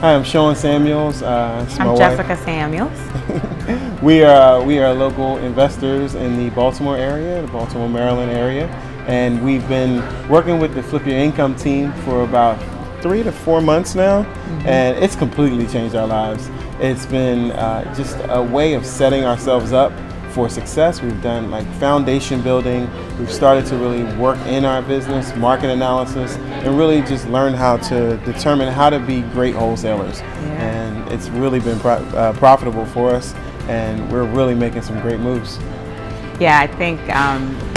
Hi, I'm Shaun Samuels. It's my I'm wife. Jessica Samuels. We are local investors in the Baltimore area, the Baltimore, Maryland area, and we've been working with the Flip Your Income team for about 3 to 4 months now, and it's completely changed our lives. It's been just a way of setting ourselves up for success. We've done like foundation building. We've started to really work in our business, market analysis, and really just learn how to determine how to be great wholesalers. And it's really been profitable for us, and we're really making some great moves. Yeah, I think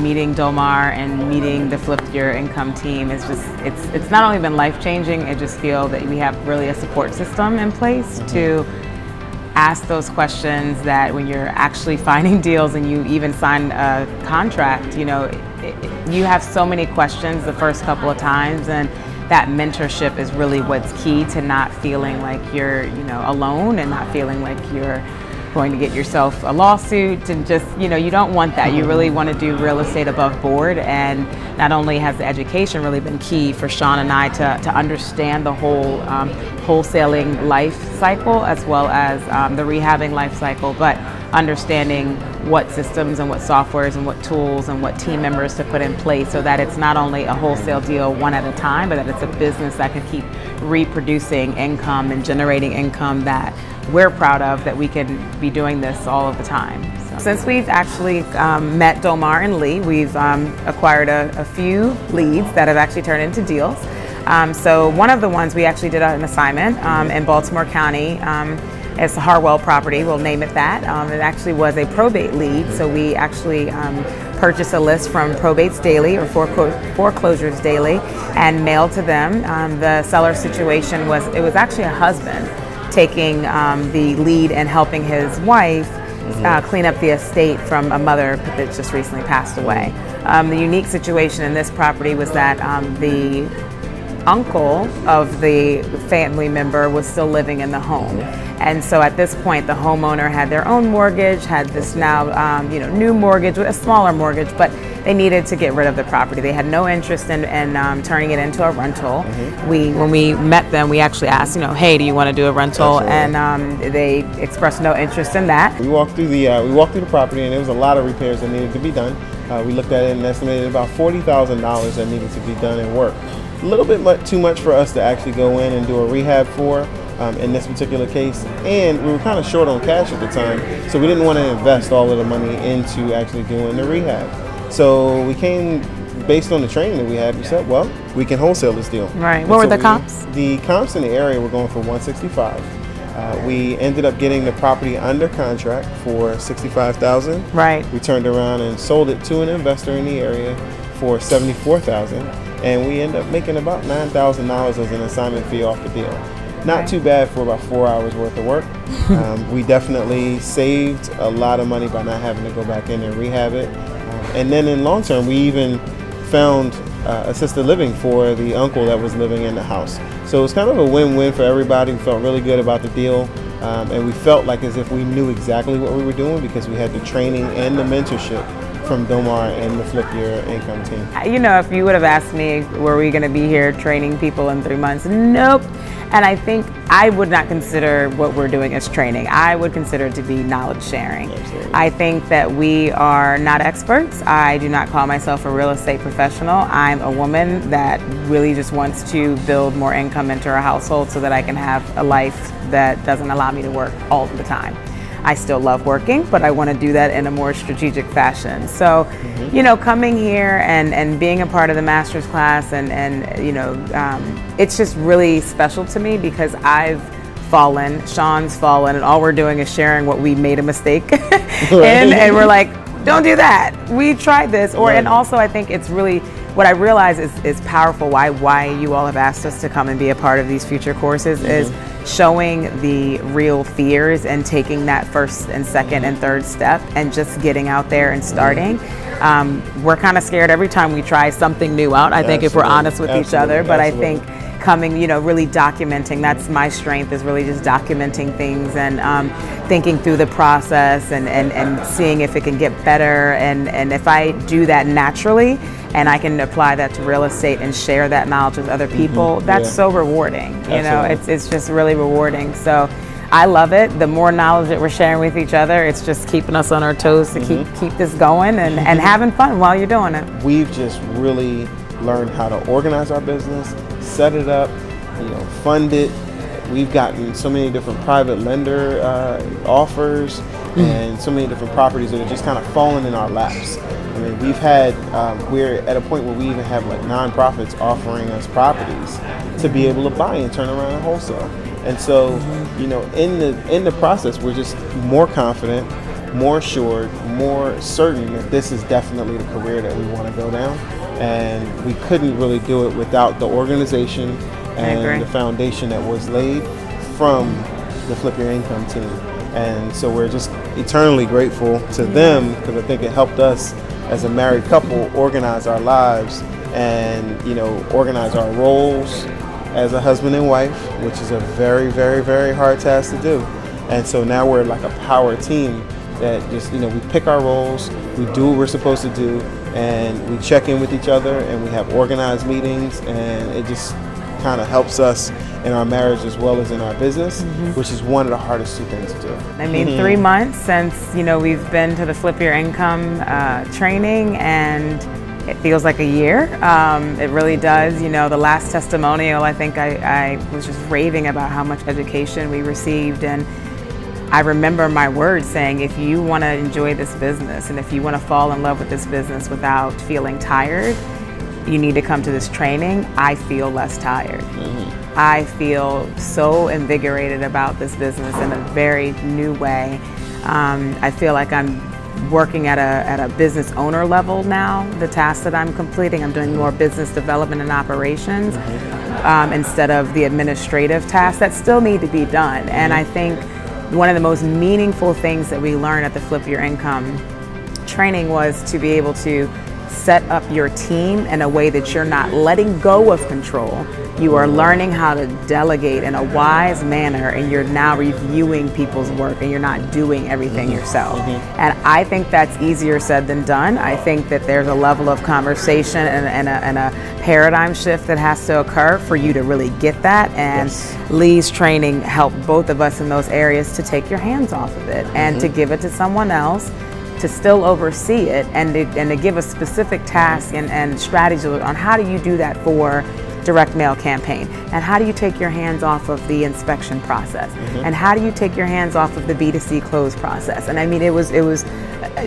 meeting Domar and meeting the Flip Your Income team is just, it's not only been life-changing, I just feel that we have really a support system in place to ask those questions that when you're actually finding deals and you even sign a contract, you know, you have so many questions the first couple of times, and that mentorship is really what's key to not feeling like you're, you know, alone and not feeling like you're going to get yourself a lawsuit, and just, you know, you don't want that. You really want to do real estate above board, and not only has the education really been key for Shaun and I to understand the whole wholesaling life cycle as well as the rehabbing life cycle, but understanding what systems and what softwares and what tools and what team members to put in place so that it's not only a wholesale deal one at a time, but that it's a business that can keep reproducing income and generating income that we're proud of, that we can be doing this all of the time. So, since we've actually met Domar and Lee, we've acquired a few leads that have actually turned into deals. So one of the ones we actually did an assignment in Baltimore County. It's a Harwell property, we'll name it that. It actually was a probate lead, so we actually purchased a list from Probates Daily or Foreclosures Daily and mailed to them. The seller situation was, it was actually a husband taking the lead and helping his wife clean up the estate from a mother that just recently passed away. The unique situation in this property was that the uncle of the family member was still living in the home. And so at this point, the homeowner had their own mortgage, had this now new mortgage, a smaller mortgage, but they needed to get rid of the property. They had no interest in turning it into a rental. When we met them, we actually asked, hey, do you want to do a rental? Absolutely. And they expressed no interest in that. We walked through the property, and there was a lot of repairs that needed to be done. We looked at it and estimated about $40,000 that needed to be done in work. A little bit too much for us to actually go in and do a rehab for in this particular case, and we were kind of short on cash at the time, so we didn't want to invest all of the money into actually doing the rehab. So we came, based on the training that we had, we said, well, we can wholesale this deal. Right. What were the comps? The comps in the area were going for $165. We ended up getting the property under contract for $65,000. Right. We turned around and sold it to an investor in the area for $74,000, and we ended up making about $9,000 as an assignment fee off the deal. Not too bad for about 4 hours worth of work. We definitely saved a lot of money by not having to go back in and rehab it. And then in long term, we even found assisted living for the uncle that was living in the house. So it was kind of a win-win for everybody. We felt really good about the deal. And we felt like as if we knew exactly what we were doing because we had the training and the mentorship from Domar and the Flip Your Income team. If you would have asked me, were we going to be here training people in 3 months? Nope. And I think I would not consider what we're doing as training. I would consider it to be knowledge sharing. Absolutely. I think that we are not experts. I do not call myself a real estate professional. I'm a woman that really just wants to build more income into our household so that I can have a life that doesn't allow me to work all the time. I still love working, but I want to do that in a more strategic fashion. So, coming here and being a part of the master's class it's just really special to me because I've fallen, Shaun's fallen, and all we're doing is sharing what we made a mistake in, and we're like, don't do that. We tried this, and also I think it's really, what I realize is powerful, why you all have asked us to come and be a part of these future courses is showing the real fears and taking that first and second and third step and just getting out there and starting. We're kind of scared every time we try something new out, I think, if we're honest with each other, but I think coming, really documenting, that's my strength, is really just documenting things and thinking through the process and seeing if it can get better, and if I do that naturally and I can apply that to real estate and share that knowledge with other people, that's Yeah. so rewarding. You know, Absolutely. it's just really rewarding. So I love it. The more knowledge that we're sharing with each other, it's just keeping us on our toes to keep this going and having fun while you're doing it. We've just really learned how to organize our business, set it up, fund it. We've gotten so many different private lender offers and so many different properties that are just kind of falling in our laps. I mean, we've had, we're at a point where we even have like nonprofits offering us properties to be able to buy and turn around and wholesale. And so, in the process, we're just more confident, more assured, more certain that this is definitely the career that we want to go down. And we couldn't really do it without the organization and the foundation that was laid from the Flip Your Income team. And so we're just eternally grateful to them, because I think it helped us as a married couple organize our lives and organize our roles as a husband and wife, which is a very, very, very hard task to do. And so now we're like a power team that just, we pick our roles, we do what we're supposed to do, and we check in with each other, and we have organized meetings, and it just kind of helps us in our marriage as well as in our business, which is one of the hardest two things to do. I mean, 3 months since, we've been to the Flip Your Income training, and it feels like a year. It really does. The last testimonial, I think I was just raving about how much education we received, and I remember my words saying, if you want to enjoy this business and if you want to fall in love with this business without feeling tired, you need to come to this training. I feel less tired. I feel so invigorated about this business in a very new way. I feel like I'm working at a business owner level now. The tasks that I'm completing, I'm doing more business development and operations instead of the administrative tasks that still need to be done. And I think one of the most meaningful things that we learned at the Flip Your Income training was to be able to set up your team in a way that you're not letting go of control. You are learning how to delegate in a wise manner, and you're now reviewing people's work, and you're not doing everything yourself. And I think that's easier said than done. I think that there's a level of conversation and a paradigm shift that has to occur for you to really get that. And Lee's training helped both of us in those areas to take your hands off of it and to give it to someone else to still oversee it, and to give a specific task and strategy on how do you do that for direct mail campaign, and how do you take your hands off of the inspection process, and how do you take your hands off of the B2C close process. And I mean, it was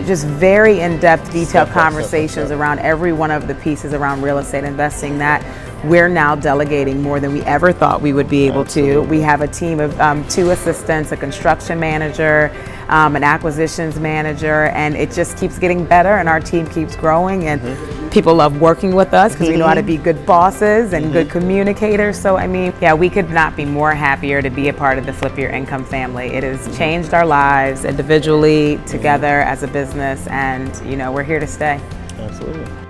just very in-depth, detailed conversations around every one of the pieces around real estate investing that we're now delegating more than we ever thought we would be able to. We have a team of 2 assistants, a construction manager, an acquisitions manager, and it just keeps getting better, and our team keeps growing, and people love working with us because we know how to be good bosses and good communicators. So I mean, yeah, we could not be more happier to be a part of the Flip Your Income family. It has changed our lives individually, together as a business, and we're here to stay. Absolutely.